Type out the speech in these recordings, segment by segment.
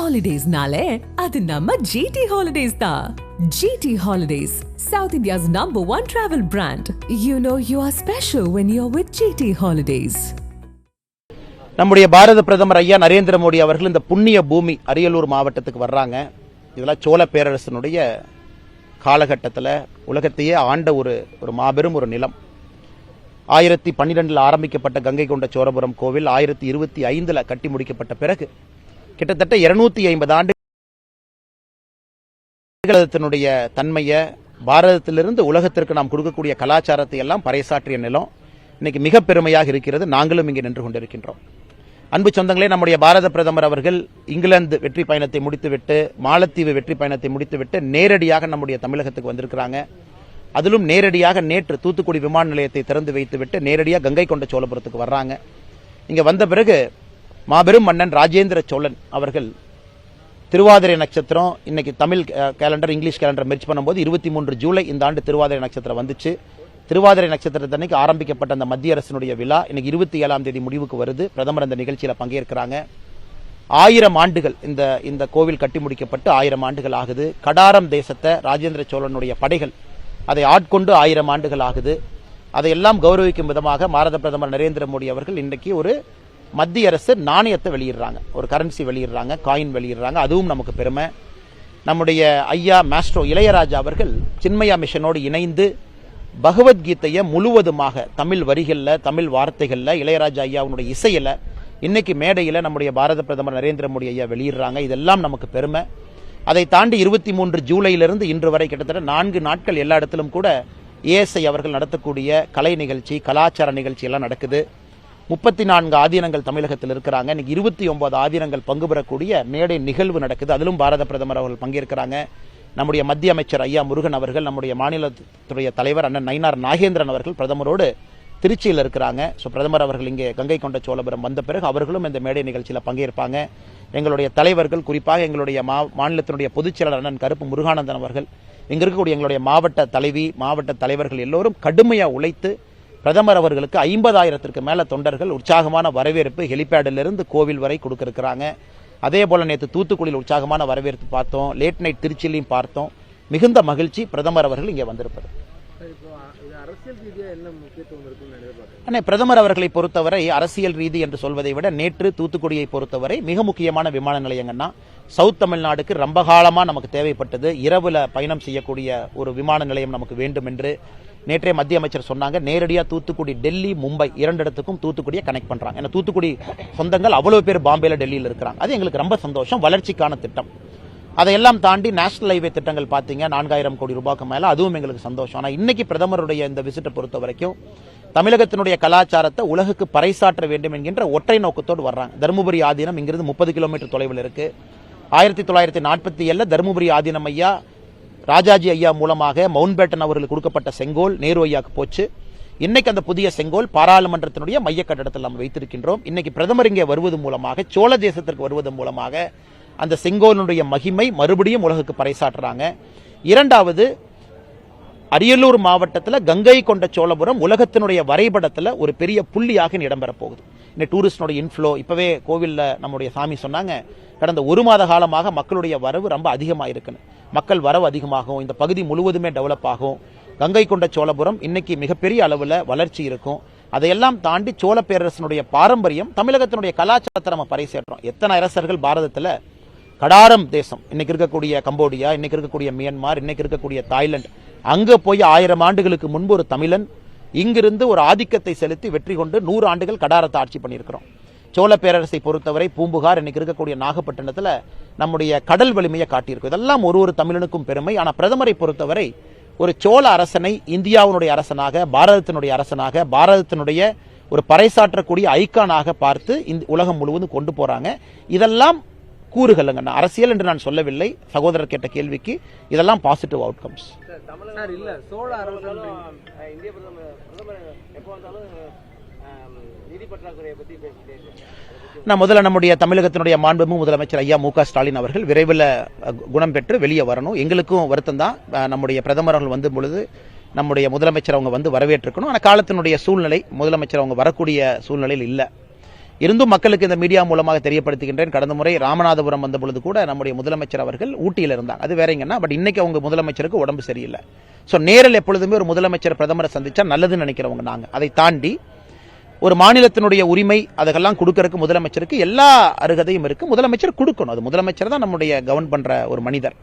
Holidays-nale, adu namma GT Holidays da. GT Holidays, South India's #1 travel brand. You know you are special when you're with GT Holidays. நம்முடைய பாரத பிரதமர் ஐயா நரேந்திர மோடி அவர்கள் இந்த புண்ணிய பூமி அரியலூர் மாவட்டத்துக்கு வர்றாங்க. இதெல்லாம் சோழ பேரரசனுடைய காலகட்டத்தில் உலகத்தையே ஆண்ட ஒரு மாபெரும் ஒரு நிலம். 1012 ஆரம்பிக்கப்பட்ட கங்கை கொண்ட சோழபுரம் கோவில் 1025 கட்டி முடிக்கப்பட்ட பிறகு கிட்டத்தட்ட 250 ஆண்டுகளுடைய தன்மையை பாரதத்திலிருந்து உலகத்திற்கு நாம் கொடுக்கக்கூடிய கலாச்சாரத்தை எல்லாம் பறைசாற்றிய நிலம் இன்னைக்கு மிக பெருமையாக இருக்கிறது. நாங்களும் இங்கே நின்று கொண்டிருக்கின்றோம். அன்பு சொந்தங்களே, நம்முடைய பாரத பிரதமர் அவர்கள் இங்கிலாந்து வெற்றி பயணத்தை முடித்துவிட்டு மாலத்தீவு வெற்றி பயணத்தை முடித்துவிட்டு நேரடியாக நம்முடைய தமிழகத்துக்கு வந்திருக்கிறாங்க. அதிலும் நேரடியாக நேற்று தூத்துக்குடி விமான நிலையத்தை திறந்து வைத்துவிட்டு நேரடியாக கங்கை கொண்ட சோழபுரத்துக்கு வர்றாங்க. இங்க வந்த பிறகு மாபெரும் மன்னன் ராஜேந்திர சோழன் அவர்கள் திருவாதிரை நட்சத்திரம், இன்னைக்கு Tamil calendar English calendar merge பண்ணும்போது 23 ஜூலை இந்த ஆண்டு திருவாதிரை நட்சத்திரம் வந்துச்சு. திருவாதிரை நட்சத்திரத்தன்னைக்கு ஆரம்பிக்கப்பட்ட அந்த மத்திய அரசினுடைய விழா இன்னைக்கு 27ஆம் தேதி முடிவுக்கு வருது. பிரதமர் அந்த நிகழ்ச்சியில் பங்கேற்கிறாங்க. 1000 ஆண்டுகள் இந்த கோவில் கட்டி முடிக்கப்பட்டு 1000 ஆண்டுகள் ஆகுது. கடாரம் தேசத்தை ராஜேந்திர சோழனுடைய படைகள் அதை ஆட்கொண்டு 1000 ஆண்டுகள் ஆகுது. அதையெல்லாம் கௌரவிக்கும் விதமாக பாரத பிரதமர் நரேந்திர மோடி அவர்கள் இன்றைக்கு ஒரு மத்திய அரசு நாணயத்தை வெளியிடுறாங்க, ஒரு கரன்சி வெளியிடுறாங்க, காயின் வெளியிடுறாங்க. அதுவும் நமக்கு பெருமை. நம்முடைய ஐயா மாஸ்ட்ரோ இளையராஜா அவர்கள் சின்மயா மிஷனோடு இணைந்து பகவத்கீதையை முழுவதுமாக தமிழ் வரிகள்ல தமிழ் வார்த்தைகள்ல இளையராஜா ஐயாவுடைய இசையில இன்னைக்கு மேடையில நம்முடைய பாரத பிரதமர் நரேந்திர மோடி ஐயா வெளியிடுறாங்க. இதெல்லாம் நமக்கு பெருமை. அதை தாண்டி 23 ஜூலையிலிருந்து இன்று வரை கிட்டத்தட்ட 4 நாட்கள் எல்லா இடத்திலும் கூட ஏஎஸ்ஐ அவர்கள் நடத்தக்கூடிய கலை நிகழ்ச்சி, கலாச்சார நிகழ்ச்சி எல்லாம் நடக்குது. 34 ஆதீனங்கள் தமிழகத்தில் இருக்கிறாங்க. இன்னைக்கு 29 ஆதீனங்கள் பங்கு பெறக்கூடிய மேடை நிகழ்வு நடக்குது. அதிலும் பாரத பிரதமர் அவர்கள் பங்கேற்கிறாங்க. நம்முடைய மத்திய அமைச்சர் ஐயா முருகன் அவர்கள், நம்முடைய மாநிலத்துடைய தலைவர் அண்ணன் நயினார் நாகேந்திரன் அவர்கள் பிரதமரோடு திருச்சியில் இருக்கிறாங்க. ஸோ பிரதமர் அவர்கள் இங்கே கங்கை கொண்ட சோழபுரம் வந்த பிறகு அவர்களும் இந்த மேடை நிகழ்ச்சியில் பங்கேற்பாங்க. எங்களுடைய தலைவர்கள், குறிப்பாக எங்களுடைய மாநிலத்தினுடைய பொதுச் செயலாளர் அண்ணன் கருப்பு முருகானந்தன் அவர்கள், இங்க இருக்கக்கூடிய எங்களுடைய மாவட்ட தலைவி, மாவட்ட தலைவர்கள் எல்லோரும் கடுமையாக உழைத்து பிரதமர் அவர்களுக்கு 50,000க்கு மேல தொண்டர்கள் உற்சாகமான வரவேற்பு ஹெலிபேடிலிருந்து கோவில் வரை கொடுத்திருக்கிறாங்க. அதே போல நேற்று தூத்துக்குடியில் உற்சாகமான வரவேற்பு பார்த்தோம். லேட் நைட் திருச்சியிலையும் பார்த்தோம். மிகுந்த மகிழ்ச்சி பிரதமர் அவர்கள் இங்கே வந்திருப்பது. பிரதமர் அவர்களை பொறுத்தவரை அரசியல் ரீதி என்று சொல்வதை விட நேற்று தூத்துக்குடியை பொறுத்தவரை மிக முக்கியமான விமான நிலையங்கன்னா சவுத் தமிழ்நாடுக்கு ரொம்ப காலமா நமக்கு தேவைப்பட்டது. இரவுல பயணம் செய்யக்கூடிய ஒரு விமான நிலையம் நமக்கு வேண்டும் என்று நேற்றே மத்திய அமைச்சர் சொன்னாங்க. நேரடியா தூத்துக்குடி, டெல்லி, மும்பை 2 இடத்துக்கும் தூத்துக்குடியை கனெக்ட் பண்றாங்க. ஏன்னா தூத்துக்குடி சொந்தங்கள் அவ்வளவு பேர் பாம்பேல, டெல்லியில் இருக்கிறாங்க. அது எங்களுக்கு ரொம்ப சந்தோஷம். வளர்ச்சிக்கான திட்டம். அதையெல்லாம் தாண்டி நேஷனல் ஹைவே திட்டங்கள் பார்த்தீங்க 4000 கோடி ரூபாய்க்கு மேல, அதுவும் எங்களுக்கு சந்தோஷம். ஆனால் இன்னைக்கு பிரதமருடைய இந்த விசிட்டை பொறுத்த வரைக்கும் தமிழகத்தினுடைய கலாச்சாரத்தை உலகுக்கு பறைசாற்ற வேண்டும் என்கின்ற ஒற்றை நோக்கத்தோடு வர்றாங்க. தருமபுரி ஆதீனம் இங்கிருந்து 30 கிலோமீட்டர் தொலைவில் இருக்கு. 1947 தருமபுரி ஆதீனம் ஐயா ராஜாஜி ஐயா மூலமாக மவுண்ட் பேட்டன் அவர்களுக்கு கொடுக்கப்பட்ட செங்கோல் நேரு ஐயாக்கு போச்சு. இன்னைக்கு அந்த புதிய செங்கோல் பாராளுமன்றத்தினுடைய மைய கட்டடத்தில் நாம் வைத்திருக்கின்றோம். இன்னைக்கு பிரதமர் இங்கே வருவது மூலமாக, சோழ தேசத்திற்கு வருவது மூலமாக அந்த செங்கோலுடைய மகிமை மறுபடியும் உலகுக்கு பறைசாற்றுறாங்க. இரண்டாவது, அரியலூர் மாவட்டத்தில் கங்கை கொண்ட சோழபுரம் உலகத்தினுடைய வரைபடத்தில் ஒரு பெரிய புள்ளியாக இடம்பெற போகுது. இந்த டூரிஸ்டோட இன்ஃப்ளோ இப்பவே கோவில்ல நம்முடைய சாமி சொன்னாங்க, கடந்த 1 மாத காலமாக மக்களுடைய வரவு ரொம்ப அதிகமாக இருக்குன்னு. மக்கள் வரவு அதிகமாகும், இந்த பகுதி முழுவதுமே டெவலப் ஆகும். கங்கை கொண்ட சோழபுரம் இன்னைக்கு மிகப்பெரிய அளவில் வளர்ச்சி இருக்கும். அதையெல்லாம் தாண்டி சோழ பேரரசனுடைய பாரம்பரியம், தமிழகத்தினுடைய கலாச்சாரத்தை நம்ம பறைசேற்றோம். எத்தனை அரசர்கள் பாரதத்தில், கடாரம் தேசம், இன்னைக்கு இருக்கக்கூடிய கம்போடியா, இன்னைக்கு இருக்கக்கூடிய மியான்மர், இன்னைக்கு இருக்கக்கூடிய தாய்லாந்து, அங்க போய் 1000 ஆண்டுகளுக்கு முன்பு ஒரு தமிழன் இங்கிருந்து ஒரு ஆதிக்கத்தை செலுத்தி வெற்றி கொண்டு 100 ஆண்டுகள் கடாரத்தை ஆட்சி பண்ணியிருக்கிறோம். சோழ பேரரசை பொறுத்தவரை பூம்புகார், இன்னைக்கு இருக்கக்கூடிய நாகப்பட்டினத்தில் நம்முடைய கடல் வலிமையை காட்டியிருக்கும். இதெல்லாம் ஒரு தமிழனுக்கும் பெருமை. ஆனால் பிரதமரை பொறுத்தவரை ஒரு சோழ அரசனை இந்தியாவினுடைய அரசனாக, பாரதத்தினுடைய அரசனாக, பாரதத்தினுடைய ஒரு பறைசாற்றக்கூடிய ஐக்கானாக பார்த்து இந்த உலகம் முழுவதும் கொண்டு போறாங்க. இதெல்லாம் கூறுகள், அரசியல் என்று நான் சொல்லவில்லை. சகோதரர் கேட்ட கேள்விக்கு இதெல்லாம் பாசிட்டிவ் அவுட்கம்ஸ். முதல்ல நம்முடைய தமிழகத்தினுடைய மாண்புமிகு முதலமைச்சர் ஐயா மு க ஸ்டாலின் அவர்கள் விரைவில் குணம் பெற்று வெளியே வரணும். எங்களுக்கும் வருத்தம் தான். நம்முடைய பிரதமர் அவர்கள் வந்து பொழுது நம்முடைய முதலமைச்சர் அவங்க வந்து வரவேற்றிருக்கணும். ஆனால் காலத்தினுடைய சூழ்நிலை, முதலமைச்சர் அவங்க வரக்கூடிய சூழ்நிலையில் இல்லை. இருந்தும் மக்களுக்கு இந்த மீடியா மூலமாக தெரியப்படுத்துகின்றேன். கடந்த முறை ராமநாதபுரம் வந்த பொழுது கூட நம்முடைய முதலமைச்சர் அவர்கள் ஊட்டியில் இருந்தாங்க. அது வேறங்கன்னா, பட் இன்னைக்கு அவங்க முதலமைச்சருக்கு உடம்பு சரியில்லை. ஸோ நேரில் எப்பொழுதுமே ஒரு முதலமைச்சர் பிரதமரை சந்திச்சா நல்லதுன்னு நினைக்கிறவங்க நாங்க. அதை தாண்டி ஒரு மாநிலத்தினுடைய உரிமை அதெல்லாம் கொடுக்கறதுக்கு முதலமைச்சருக்கு எல்லா அருகதையும் இருக்கு. முதலமைச்சர் கொடுக்கணும். அது முதலமைச்சர் தான் நம்முடைய கவர்ன் பண்ற ஒரு மனிதர்.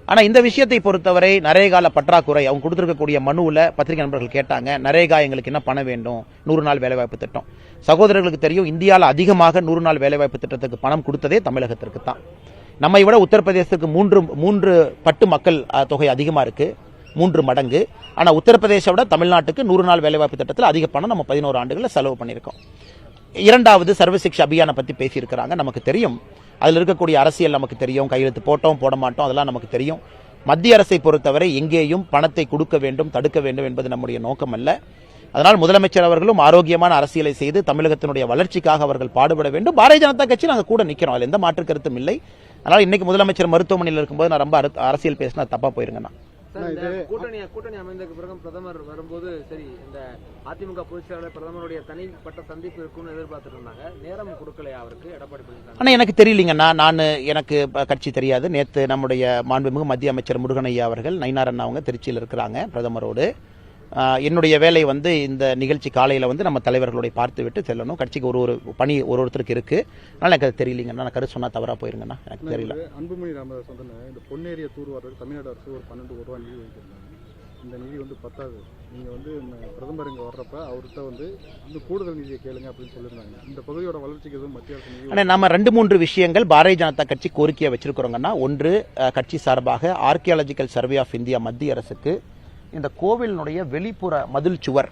ஆனா இந்த விஷயத்தை பொறுத்தவரை நரேகால பற்றாக்குறை, அவங்க கொடுத்திருக்கக்கூடிய மனுவில் பத்திரிகை நண்பர்கள் கேட்டாங்க, நரேகா எங்களுக்கு என்ன பணம் வேண்டும், 100 நாள் வேலைவாய்ப்பு திட்டம். சகோதரர்களுக்கு தெரியும், இந்தியாவில் அதிகமாக 100 நாள் வேலைவாய்ப்பு திட்டத்துக்கு பணம் கொடுத்ததே தமிழகத்திற்கு தான். நம்மை விட உத்தரப்பிரதேசத்துக்கு 3 பட்டு மக்கள் தொகை அதிகமா இருக்கு, 3 மடங்கு. ஆனா உத்தரப்பிரதேச விட தமிழ்நாட்டுக்கு 100 நாள் வேலைவாய்ப்பு திட்டத்தில் அதிக பணம் நம்ம 11 ஆண்டுகளில் செலவு பண்ணியிருக்கோம். இரண்டாவது சர்வசிக்ஷா அபியானை பத்தி பேசியிருக்கிறாங்க. நமக்கு தெரியும், அதில் இருக்கக்கூடிய அரசியல் நமக்கு தெரியும், கையெழுத்து போட்டோம் போட மாட்டோம் அதெல்லாம் நமக்கு தெரியும். மத்திய அரசை பொறுத்தவரை எங்கேயும் பணத்தை கொடுக்க வேண்டும், தடுக்க வேண்டும் என்பது நம்முடைய நோக்கம் அல்ல. அதனால் முதலமைச்சர் அவர்களும் ஆரோக்கியமான அரசியலை செய்து தமிழகத்தினுடைய வளர்ச்சிக்காக அவர்கள் பாடுபட வேண்டும். பாரதிய ஜனதா கட்சி நாங்கள் கூட நிற்கிறோம், அதில் எந்த மாற்று கருத்தும் இல்லை. அதனால் இன்னைக்கு முதலமைச்சர் மருத்துவமனையில் இருக்கும்போது நான் ரொம்ப அரசியல் பேசினா தப்பா போயிருங்கண்ணா. கூட்டணி அமைந்ததுக்கு பிறகு பிரதமர் வரும்போது சரி, இந்த அதிமுக பொதுச் செயலாளர் பிரதமருடைய தனிப்பட்ட சந்திப்பு இருக்கும்னு எதிர்பார்த்துட்டு இருந்தாங்க. நேரம் கொடுக்கலையா அவருக்கு எடப்பாடி பழனிசாமி? ஆனா எனக்கு தெரியலீங்கண்ணா, எனக்கு கட்சி தெரியாது. நேற்று நம்முடைய மாண்புமிகு மத்திய அமைச்சர் முருகன் ஐயா அவர்கள், நயினார் அண்ணா அவங்க திருச்சியில் இருக்கிறாங்க பிரதமரோடு. என்னுடைய வேலை இந்த நிகழ்ச்சி காலையில் நம்ம தலைவர்களுடைய பார்த்து விட்டு செல்லணும். கட்சிக்கு ஒரு பணி ஒருத்தருக்கு இருக்கு. அதனால எனக்கு அது தெரியலீங்கண்ணா, நான் கருத்து சொன்னா தவறா போயிருங்கண்ணா, எனக்கு தெரியல. அன்புமணி ராமதாஸ் இந்த பொன்னேரிய தூர்வாரத்துக்கு தமிழ்நாடு அரசு ஒரு 12 கோடி ரூபாய் நிதி வைக்கிறாங்க. இந்த நிதி பத்தாது, நீங்க பிரதமர் இங்க வர்றப்ப அவர்கிட்ட இன்னும் கூடுதல் நிதியை கேளுங்க அப்படின்னு சொல்லியிருந்தாங்க. இந்த பகுதியோட வளர்ச்சிக்கு எதுவும் மத்திய அரசு நிதி? நம்ம 2-3 விஷயங்கள் பாரதிய ஜனதா கட்சி கோரிக்கையை வச்சிருக்கிறோங்கன்னா, ஒன்று கட்சி சார்பாக ஆர்கியாலஜிக்கல் சர்வே ஆஃப் இந்தியா மத்திய அரசுக்கு இந்த கோவிலினுடைய வெளிப்புற மதில் சுவர்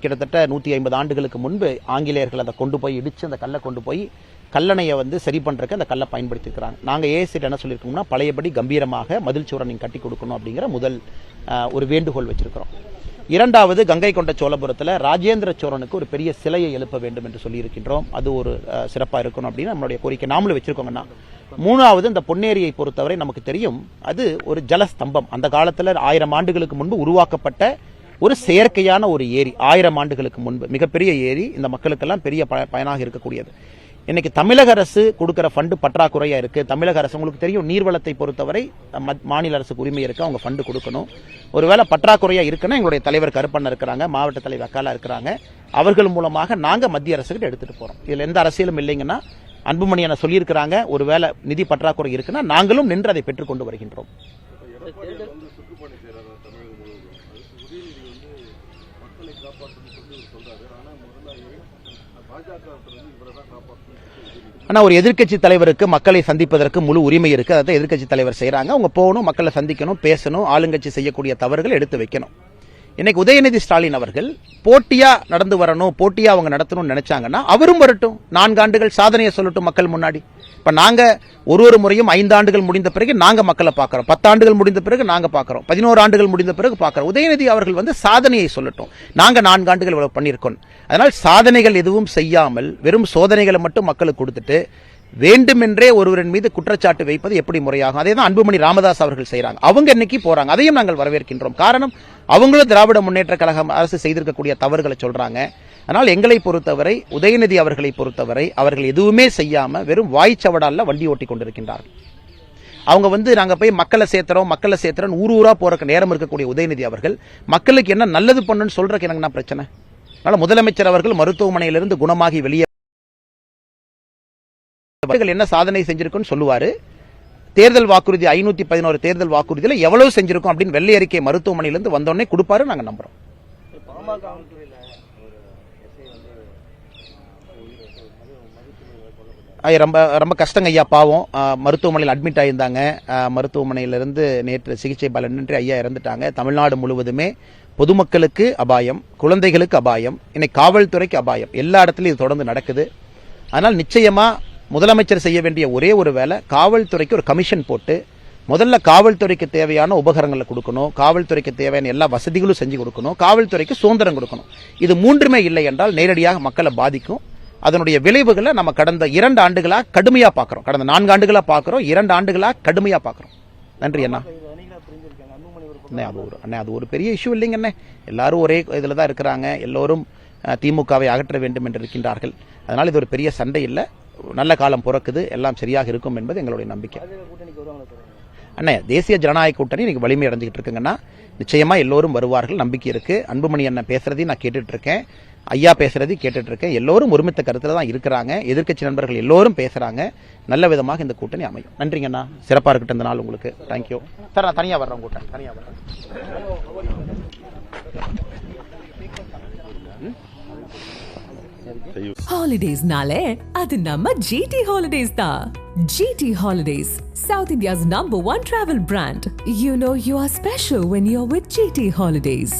கிட்டத்தட்ட 150 ஆண்டுகளுக்கு முன்பு ஆங்கிலேயர்கள் அதை கொண்டு போய் இடிச்சு அந்த கல்லை கொண்டு போய் கல்லணையை சரி பண்றதுக்கு அந்த கல்லை பயன்படுத்திக்கிறாங்க. நாங்கள் ஏசிட் என்ன சொல்லியிருக்கோம்னா, பழையபடி கம்பீரமாக மதில் சுவரை நீங்கள் கட்டி கொடுக்கணும் அப்படிங்கிற முதல் ஒரு வேண்டுகோள் வச்சிருக்கிறோம். இரண்டாவது, கங்கை கொண்ட சோழபுரத்தில் ராஜேந்திர சோழனுக்கு ஒரு பெரிய சிலையை எழுப்ப வேண்டும் என்று சொல்லியிருக்கின்றோம். அது ஒரு சிறப்பாக இருக்கணும் அப்படின்னு நம்மளுடைய கோரிக்கை நாமளும் வச்சிருக்கோங்கண்ணா. மூணாவது, இந்த பொன்னேரியை பொறுத்தவரை நமக்கு தெரியும், அது ஒரு ஜலஸ்தம்பம். அந்த காலத்தில் 1000 ஆண்டுகளுக்கு முன்பு உருவாக்கப்பட்ட ஒரு செயற்கையான ஒரு ஏரி. 1000 ஆண்டுகளுக்கு முன்பு மிகப்பெரிய ஏரி, இந்த மக்களுக்கெல்லாம் பெரிய பயனாக இருக்கக்கூடியது. இன்னைக்கு தமிழக அரசு கொடுக்கிற ஃபண்டு பற்றாக்குறையா இருக்கு. தமிழக அரசு உங்களுக்கு தெரியும், நீர்வளத்தை பொறுத்தவரை மாநில அரசுக்கு உரிமை இருக்கு, அவங்க ஃபண்டு கொடுக்கணும். ஒருவேளை பற்றாக்குறையா இருக்குன்னா எங்களுடைய தலைவர் கருப்பண்ண இருக்கிறாங்க, மாவட்ட தலைவர் அக்காலா இருக்கிறாங்க, அவர்கள் மூலமாக நாங்க மத்திய அரசுகிட்ட எடுத்துட்டு போறோம். இதுல எந்த அரசியலும் இல்லைங்கன்னா, அன்புமணி என்ன சொல்லியிருக்கிறாங்க, ஒருவேளை நிதி பற்றாக்குறை இருக்குன்னா நாங்களும் நின்று அதை பெற்றுக் கொண்டு வருகின்றோம். ஆனா ஒரு எதிர்க்கட்சி தலைவருக்கு மக்களை சந்திப்பதற்கு முழு உரிமை இருக்கு. அதை எதிர்க்கட்சி தலைவர் செய்யறாங்க. அவங்க போகணும், மக்களை சந்திக்கணும், பேசணும், ஆளுங்கட்சி செய்யக்கூடிய தவறுகள் எடுத்து வைக்கணும். இன்னைக்கு உதயநிதி ஸ்டாலின் அவர்கள் போட்டியா நடந்து வரணும், போட்டியா அவங்க நடத்தணும்னு நினைச்சாங்கன்னா அவரும் வரட்டும், 4 ஆண்டுகள் சாதனையை சொல்லட்டும் மக்கள் முன்னாடி. இப்ப நாங்க ஒரு முறையும் 5 ஆண்டுகள் முடிந்த பிறகு நாங்க மக்களை பார்க்கிறோம், 10 ஆண்டுகள் முடிந்த பிறகு நாங்க பார்க்கிறோம், 11 ஆண்டுகள் முடிந்த பிறகு பார்க்கிறோம். உதயநிதி அவர்கள் சாதனையை சொல்லட்டும். நாங்க 4 ஆண்டுகள் இவ்வளவு பண்ணியிருக்கோம். அதனால் சாதனைகள் எதுவும் செய்யாமல் வெறும் சோதனைகளை மட்டும் மக்களுக்கு கொடுத்துட்டு வேண்டுமென்றே ஒருவரின் மீது குற்றச்சாட்டு வைப்பது எப்படி முறையாகும்? அதே தான் அன்புமணி ராமதாஸ் அவர்கள் செய்யறாங்க. அவங்க இன்னைக்கு போறாங்க, அதையும் நாங்கள் வரவேற்கின்றோம். காரணம், அவங்களும் திராவிட முன்னேற்ற கழகம் அரசு செய்திருக்கக்கூடிய தவறுகளை சொல்றாங்க. ஆனால் எங்களை பொறுத்தவரை, உதயநிதி அவர்களை பொறுத்தவரை, அவர்கள் எதுவுமே செய்யாம வெறும் வாய்ச்சவடால வண்டி ஓட்டி கொண்டிருக்கின்றார்கள். அவங்க நாங்க போய் மக்களை சேர்த்துறோம் ஊரா போறக்கு நேரம் இருக்கக்கூடிய உதயநிதி அவர்கள் மக்களுக்கு என்ன நல்லது பண்ணுன்னு சொல்றதுக்கு எனக்கு பிரச்சனை. அதனால முதலமைச்சர் அவர்கள் மருத்துவமனையிலிருந்து குணமாகி வெளியே என்ன சாதனை செஞ்சிருக்குன்னு சொல்லுவாரு. தேர்தல் வாக்குறுதி 511 தேர்தல் வாக்குறுதியில் எவ்வளவு செஞ்சிருக்கும் அப்படின்னு வெள்ளை அறிக்கை மருத்துவமனையிலிருந்து வந்தோடனே கொடுப்பாரு, நாங்க நம்புறோம். ரொம்ப ரொம்ப கஷ்டங்க ஐயா, பாவம். மருத்துவமனையில் அட்மிட் ஆயிருந்தாங்க. மருத்துவமனையிலிருந்து நேற்று சிகிச்சை பலனின்றி ஐயா இறந்துட்டாங்க. தமிழ்நாடு முழுவதுமே பொதுமக்களுக்கு அபாயம், குழந்தைகளுக்கு அபாயம், இன்னைக்கு காவல்துறைக்கு அபாயம், எல்லா இடத்துலையும் இது தொடர்ந்து நடக்குது. அதனால் நிச்சயமா முதலமைச்சர் செய்ய வேண்டிய ஒரே ஒரு வேலை, காவல்துறைக்கு ஒரு கமிஷன் போட்டு முதல்ல காவல்துறைக்கு தேவையான உபகரணங்களை கொடுக்கணும், காவல்துறைக்கு தேவையான எல்லா வசதிகளும் செஞ்சு கொடுக்கணும், காவல்துறைக்கு சுதந்திரம் கொடுக்கணும். இது மூன்றுமே இல்லை என்றால் நேரடியாக மக்களை பாதிக்கும். அதனுடைய விளைவுகளை நம்ம கடந்த 2 ஆண்டுகளா கடுமையா பார்க்கிறோம். கடந்த 4 ஆண்டுகளா பார்க்கிறோம், 2 ஆண்டுகளா கடுமையா பார்க்கிறோம். நன்றி அண்ணா. அது ஒரு பெரிய இஷ்யூ இல்லைங்க அண்ணே. எல்லாரும் ஒரே இதுல தான் இருக்கிறாங்க. எல்லோரும் திமுகவை அகற்ற வேண்டும் என்று இருக்கின்றார்கள். அதனால் இது ஒரு பெரிய சண்டை இல்லை, நல்ல காலம் பிறக்குது, எல்லாம் சரியாக இருக்கும் என்பது எங்களுடைய நம்பிக்கை. அண்ணே, தேசிய ஜனநாயக கூட்டணி இன்னைக்கு வலிமை அடைஞ்சிக்கிட்டு இருக்குங்கன்னா நிச்சயமா எல்லோரும் வருவார்கள், நம்பிக்கை இருக்கு. அன்புமணி அண்ணன் பேசுறதையும் நான் கேட்டுட்டு இருக்கேன், ஐயா பேசுறதையும் கேட்டுட்டு இருக்கேன். எல்லோரும் ஒருமித்த கருத்துல தான் இருக்கிறாங்க. எதிர்க்கட்சி நண்பர்கள் எல்லோரும் பேசுறாங்க. நல்ல விதமாக இந்த கூட்டணி அமையும். நன்றிங்கண்ணா, சிறப்பா இருக்கட்டும் இந்த நாள் உங்களுக்கு. Thank you sir. நான் தனியா வர்றேன், கூட்டம் தனியா வர்றேன். Holidays nale adu namma GT Holidays da. GT Holidays, South India's #1 travel brand. You know you are special when you're with GT Holidays.